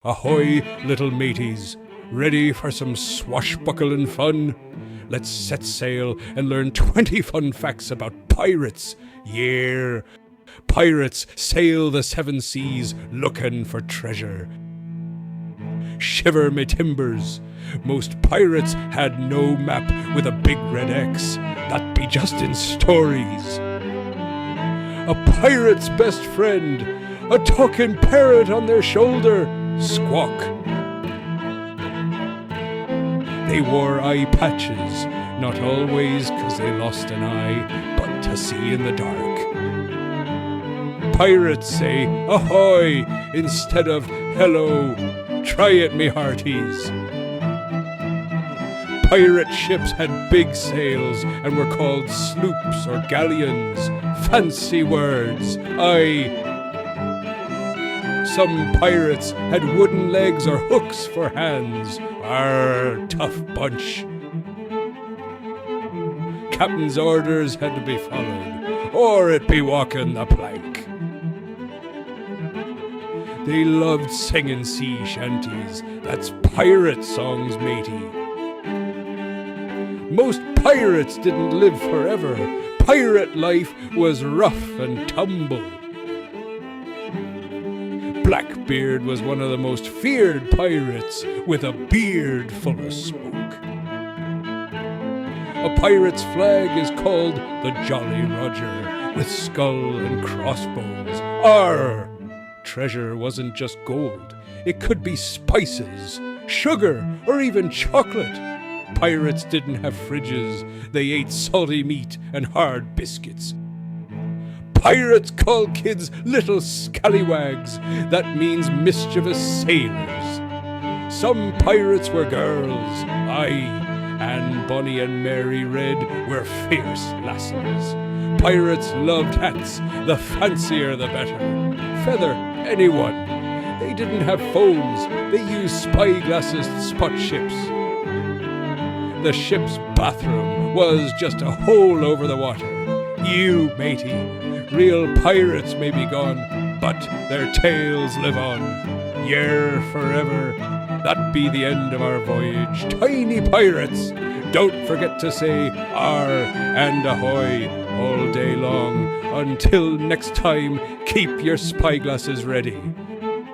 Ahoy, little mateys, ready for some swashbuckling fun? Let's set sail and learn 20 fun facts about pirates. Yarrr! Pirates sail the seven seas looking for treasure. Shiver me timbers, most pirates had no map with a big red X. That be just in stories. A pirate's best friend, a talking parrot on their shoulder. Squawk. They wore eye patches, not always 'cause they lost an eye, but to see in the dark. Pirates say ahoy instead of hello. Try it, me hearties. Pirate ships had big sails and were called sloops or galleons. Fancy words, aye. Some pirates had wooden legs or hooks for hands. Arr, tough bunch. Captain's orders had to be followed, or it be walking the plank. They loved singing sea shanties. That's pirate songs, matey. Most pirates didn't live forever. Pirate life was rough and tumble. Blackbeard was one of the most feared pirates, with a beard full of smoke. A pirate's flag is called the Jolly Roger, with skull and crossbones. Arr! Treasure wasn't just gold. It could be spices, sugar, or even chocolate. Pirates didn't have fridges. They ate salty meat and hard biscuits. Pirates call kids little scallywags. That means mischievous sailors. Some pirates were girls. Aye, Anne Bonny and Mary Red were fierce lasses. Pirates loved hats. The fancier the better. Feather anyone. They didn't have phones. They used spyglasses to spot ships. The ship's bathroom was just a hole over the water. You, matey, real pirates may be gone, but their tales live on. Yarrr forever. That be the end of our voyage. Tiny pirates, don't forget to say arr and ahoy all day long. Until next time, keep your spyglasses ready.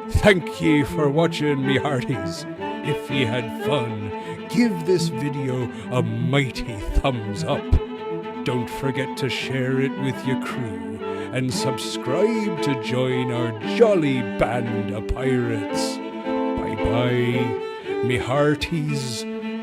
Thank ye for watching, me hearties. If ye had fun, give this video a mighty thumbs up. Don't forget to share it with your crew and subscribe to join our jolly band of pirates. Bye-bye, me hearties.